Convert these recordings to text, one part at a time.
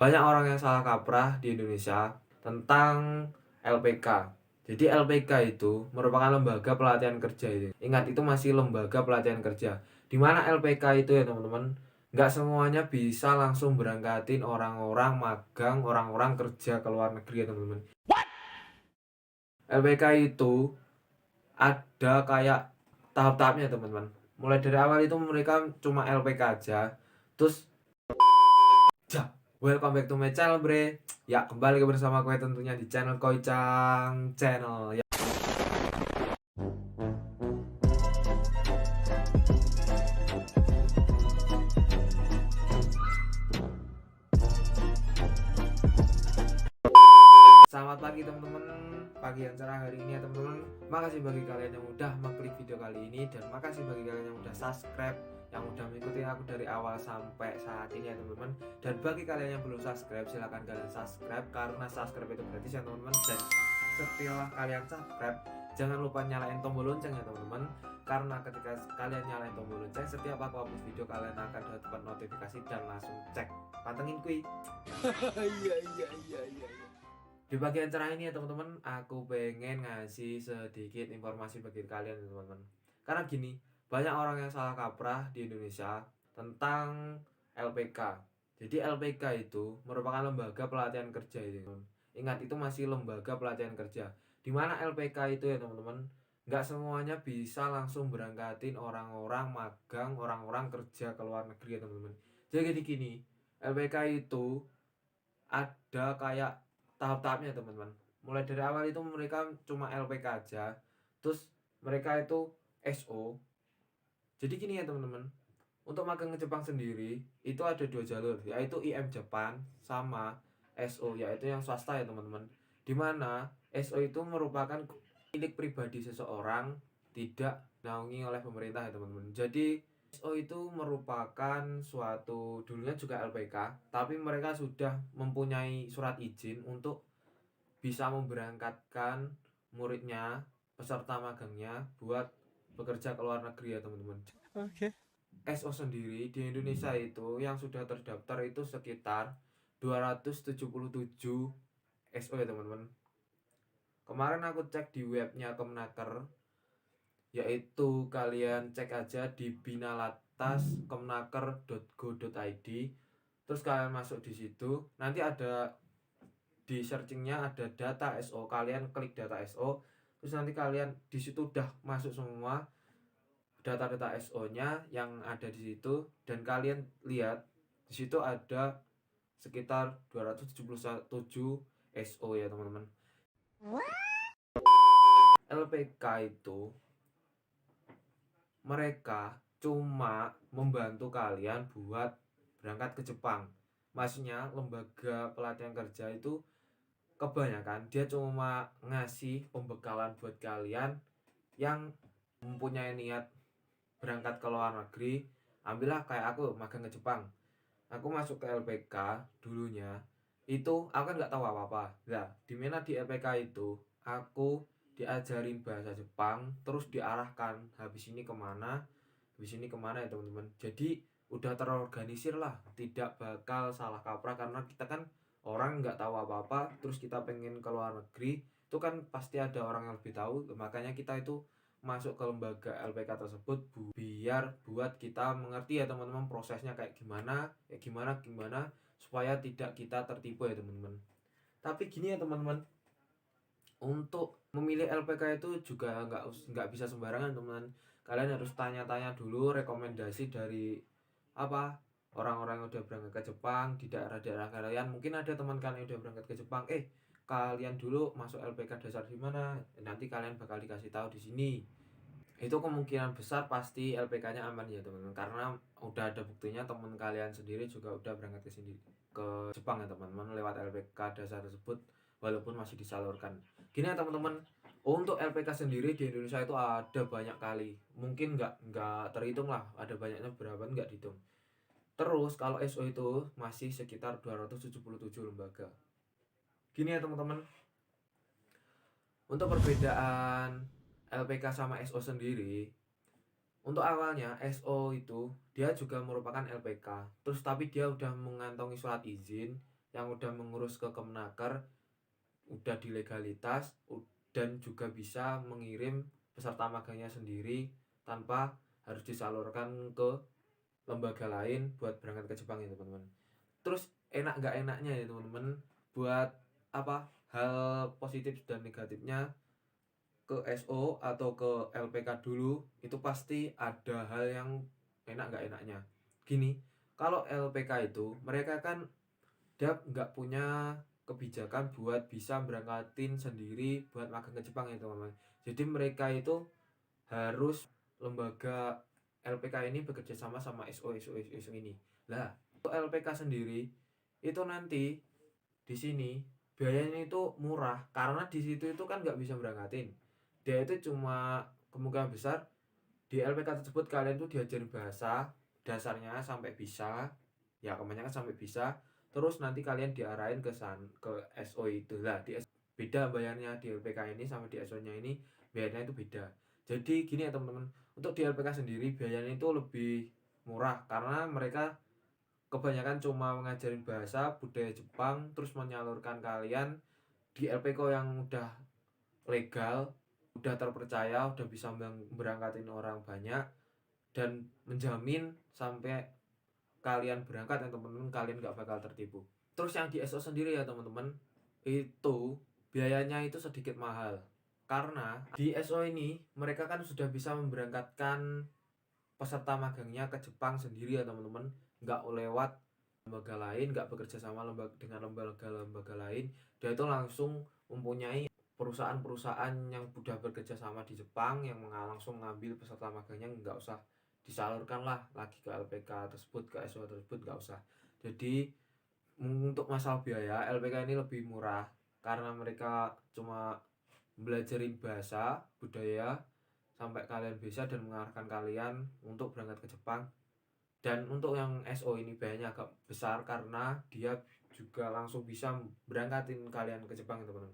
Banyak orang yang salah kaprah di Indonesia tentang LPK. Jadi LPK itu merupakan lembaga pelatihan kerja itu. Ingat, itu masih lembaga pelatihan kerja. Di mana LPK itu ya teman-teman, nggak semuanya bisa langsung berangkatin orang-orang magang, orang-orang kerja ke luar negeri ya teman-teman. LPK itu ada kayak tahap-tahapnya teman-teman. Mulai dari awal itu mereka cuma LPK aja. Terus welcome back to my channel, bre. Ya, kembali bersama gue tentunya di channel Koicang Channel. Ya, selamat pagi teman-teman. Pagi yang cerah hari ini ya teman-teman. Makasih bagi kalian yang udah mengklik video kali ini, dan makasih bagi kalian yang udah subscribe, yang udah mengikuti aku dari awal sampai saat ini ya teman-teman. Dan bagi kalian yang belum subscribe, silahkan kalian subscribe, karena subscribe itu gratis ya teman-teman. Dan setelah kalian subscribe, jangan lupa nyalain tombol lonceng ya teman-teman, karena ketika kalian nyalain tombol lonceng, setiap aku upload video kalian akan dapat notifikasi dan langsung cek. Pantengin kui. Iya iya iya iya. Di bagian cerah ini ya teman-teman, aku pengen ngasih sedikit informasi bagi kalian ya teman-teman. Karena gini, banyak orang yang salah kaprah di Indonesia tentang LPK. Jadi LPK itu merupakan lembaga pelatihan kerja itu, teman. Ingat, itu masih lembaga pelatihan kerja. Di mana LPK itu ya teman-teman, nggak semuanya bisa langsung berangkatin orang-orang magang, orang-orang kerja ke luar negeri ya teman-teman. Jadi gini, LPK itu ada kayak tahap-tahapnya teman-teman. Mulai dari awal itu mereka cuma LPK aja. Terus mereka itu SO. Jadi gini ya teman-teman, untuk magang ke Jepang sendiri itu ada dua jalur, yaitu IM Jepang sama SO, yaitu yang swasta ya teman-teman. Dimana SO itu merupakan milik pribadi seseorang, tidak dinaungi oleh pemerintah ya teman-teman. Jadi SO itu merupakan suatu, dulunya juga LPK, tapi mereka sudah mempunyai surat izin untuk bisa memberangkatkan muridnya, peserta magangnya buat bekerja ke luar negeri ya teman-teman. Oke. SO sendiri di Indonesia itu yang sudah terdaftar itu sekitar 277 SO ya teman-teman. Kemarin aku cek di webnya Kemenaker, yaitu kalian cek aja di binalatas.kemenaker.go.id. Terus kalian masuk di situ, nanti ada di searchingnya ada data SO, kalian klik data SO, terus nanti kalian di situ udah masuk semua data-data SO-nya yang ada di situ, dan kalian lihat di situ ada sekitar 277 SO ya teman-teman. LPK itu mereka cuma membantu kalian buat berangkat ke Jepang. Maksudnya lembaga pelatihan kerja itu kebanyakan dia cuma ngasih pembekalan buat kalian yang mempunyai niat berangkat ke luar negeri. Ambillah kayak aku magang ke Jepang, aku masuk ke LPK dulunya, itu aku kan nggak tahu apa-apa. Nah, dimana di LPK itu aku diajarin bahasa Jepang, terus diarahkan habis ini kemana ya teman-teman. Jadi udah terorganisir lah, tidak bakal salah kaprah, karena kita kan orang nggak tahu apa-apa, terus kita pengen ke luar negeri, itu kan pasti ada orang yang lebih tahu. Makanya kita itu masuk ke lembaga LPK tersebut biar buat kita mengerti ya teman-teman, prosesnya kayak gimana, ya gimana gimana, supaya tidak kita tertipu ya teman-teman. Tapi gini ya teman-teman, untuk memilih LPK itu juga nggak bisa sembarangan teman. Kalian harus tanya-tanya dulu rekomendasi dari apa, orang-orang yang udah berangkat ke Jepang di daerah-daerah kalian. Mungkin ada teman kalian yang udah berangkat ke Jepang, kalian dulu masuk LPK dasar di mana, nanti kalian bakal dikasih tahu di sini. Itu kemungkinan besar pasti LPK-nya aman ya teman-teman, karena udah ada buktinya teman kalian sendiri juga udah berangkat ke sini, ke Jepang ya teman-teman, lewat LPK dasar tersebut, walaupun masih disalurkan. Gini ya teman-teman, untuk LPK sendiri di Indonesia itu ada banyak kali, mungkin nggak terhitung lah, ada banyaknya berapa nggak dihitung. Terus kalau SO itu masih sekitar 277 lembaga. Gini ya teman-teman, untuk perbedaan LPK sama SO sendiri, untuk awalnya SO itu dia juga merupakan LPK, terus tapi dia udah mengantongi surat izin yang udah mengurus ke Kemenaker, udah di legalitas, dan juga bisa mengirim peserta magangnya sendiri tanpa harus disalurkan ke lembaga lain buat berangkat ke Jepang ya teman-teman. Terus enak nggak enaknya ya teman-teman, buat apa hal positif dan negatifnya ke SO atau ke LPK dulu, itu pasti ada hal yang enak nggak enaknya. Gini, kalau LPK itu mereka kan dia nggak punya kebijakan buat bisa berangkatin sendiri buat magang ke Jepang ya teman-teman. Jadi mereka itu harus lembaga LPK ini bekerja sama sama SO ini. Lah, untuk LPK sendiri itu nanti di sini biayanya itu murah karena di situ itu kan nggak bisa berangkatin. Dia itu cuma kemungkinan besar di LPK tersebut kalian tuh diajarin bahasa dasarnya sampai bisa, ya kebanyakan sampai bisa. Terus nanti kalian diarahin ke SO itu lah. Beda bayarnya di LPK ini sama di SO-nya ini, bayarnya itu beda. Jadi gini ya teman-teman, untuk di LPK sendiri biayanya itu lebih murah karena mereka kebanyakan cuma mengajarin bahasa budaya Jepang, terus menyalurkan kalian di LPK yang udah legal, udah terpercaya, udah bisa berangkatin orang banyak, dan menjamin sampai kalian berangkat ya teman-teman, kalian gak bakal tertipu. Terus yang di SO sendiri ya teman-teman, itu biayanya itu sedikit mahal karena di SO ini mereka kan sudah bisa memberangkatkan peserta magangnya ke Jepang sendiri ya teman-teman, nggak lewat lembaga lain, nggak bekerja sama dengan lembaga-lembaga lain. Dia itu langsung mempunyai perusahaan-perusahaan yang sudah bekerja sama di Jepang yang langsung mengambil peserta magangnya, nggak usah disalurkan lah lagi ke LPK tersebut, ke SO tersebut, nggak usah. Jadi untuk masalah biaya LPK ini lebih murah karena mereka cuma belajarin bahasa budaya sampai kalian bisa dan mengarahkan kalian untuk berangkat ke Jepang. Dan untuk yang SO ini biayanya agak besar karena dia juga langsung bisa berangkatin kalian ke Jepang teman-teman.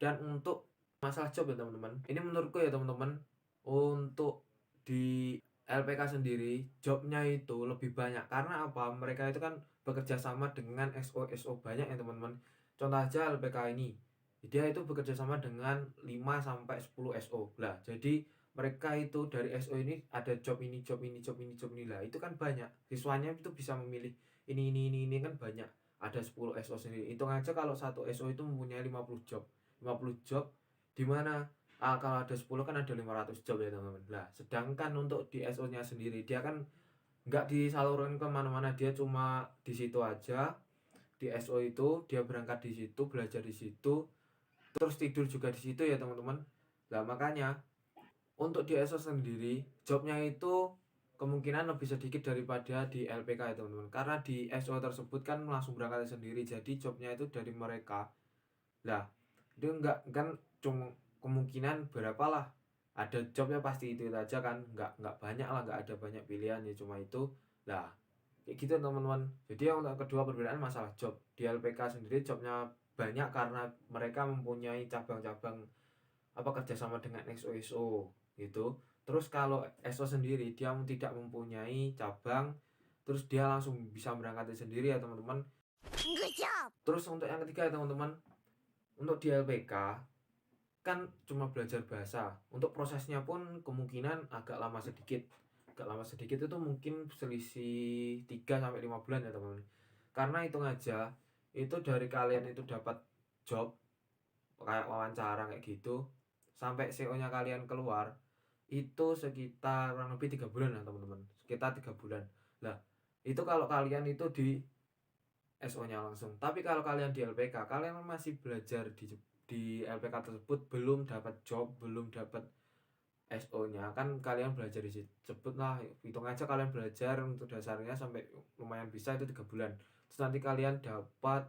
Dan untuk masalah job ya teman-teman, ini menurutku ya teman-teman, untuk di LPK sendiri jobnya itu lebih banyak karena apa, mereka itu kan bekerja sama dengan SO banyak ya teman-teman. Contoh aja LPK ini, dia itu bekerja sama dengan 5 sampai 10 SO lah. Jadi mereka itu dari SO ini ada job ini, job ini, job ini, job ini lah. Itu kan banyak. Siswanya itu bisa memilih ini kan banyak. Ada 10 SO sendiri. Hitung aja kalau satu SO itu mempunyai 50 job. 50 job di mana kalau ada 10 kan ada 500 job ya teman-teman. Lah, sedangkan untuk di SO-nya sendiri dia kan nggak disalurkan kemana-mana, dia cuma di situ aja. Di SO itu dia berangkat di situ, belajar di situ, terus tidur juga di situ ya teman-teman. Lah makanya untuk di SO sendiri jobnya itu kemungkinan lebih sedikit daripada di LPK ya teman-teman, karena di SO tersebut kan langsung berangkat sendiri, jadi jobnya itu dari mereka. Lah itu enggak kan, cuma kemungkinan berapa lah, ada jobnya pasti itu aja kan, enggak banyak lah, enggak ada banyak pilihan, ya cuma itu lah, kayak gitu teman-teman. Jadi yang untuk kedua perbedaan masalah job, di LPK sendiri jobnya banyak karena mereka mempunyai cabang-cabang apa kerjasama dengan SO gitu. Terus kalau SO sendiri dia tidak mempunyai cabang, terus dia langsung bisa berangkat sendiri ya teman-teman. Terus untuk yang ketiga ya teman-teman, untuk di LPK kan cuma belajar bahasa. Untuk prosesnya pun kemungkinan agak lama sedikit. Agak lama sedikit itu mungkin selisih 3 sampai 5 bulan ya teman-teman. Karena hitung aja itu dari kalian itu dapat job kayak wawancara kayak gitu sampai CO-nya kalian keluar itu sekitar kurang lebih 3 bulan lah teman-teman, sekitar 3 bulan lah. Itu kalau kalian itu di SO-nya langsung. Tapi kalau kalian di LPK, kalian masih belajar di LPK tersebut, belum dapat job, belum dapat SO-nya, kan kalian belajar di situ. Sebut lah, hitung aja kalian belajar untuk dasarnya sampai lumayan bisa itu 3 bulan. Terus nanti kalian dapat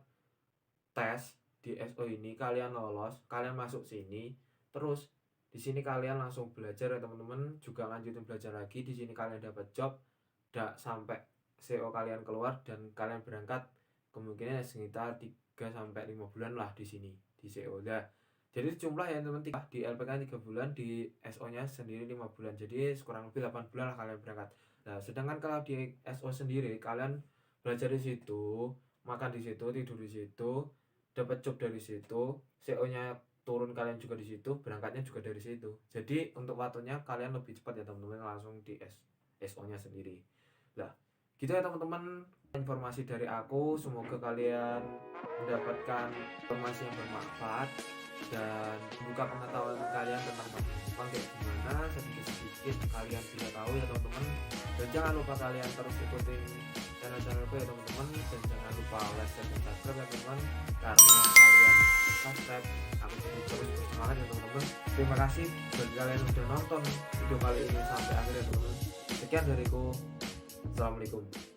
tes di SO ini, kalian lolos, kalian masuk sini, terus di sini kalian langsung belajar ya teman-teman, juga lanjutin belajar lagi di sini, kalian dapat job sampai CO kalian keluar dan kalian berangkat, kemungkinan sekitar 3 sampai 5 bulan lah di sini di CO. Nah, jadi jumlah ya teman-teman, di LPK 3 bulan, di SO-nya sendiri 5 bulan. Jadi kurang lebih 8 bulan lah kalian berangkat. Nah, sedangkan kalau di SO sendiri kalian belajar di situ makan di situ, tidur di situ, dapat job dari situ, CO-nya turun, kalian juga di situ, berangkatnya juga dari situ. Jadi untuk waktunya kalian lebih cepat ya teman-teman, langsung di SO-nya sendiri. Lah, gitu ya teman-teman, informasi dari aku. Semoga kalian mendapatkan informasi yang bermanfaat dan membuka pengetahuan kalian tentang Jepang kayak gimana. Sedikit-sedikit kalian bisa tahu ya teman-teman. Dan jangan lupa kalian terus ikutin channel-channelku ya teman-teman, dan jangan lupa like, share, dan subscribe ya teman-teman. Karena kalian subscribe, aku jadi terus bersemangat ya teman-teman. Terima kasih bagi kalian yang sudah nonton video kali ini sampai akhir ya teman-teman. Sekian dariku, assalamualaikum.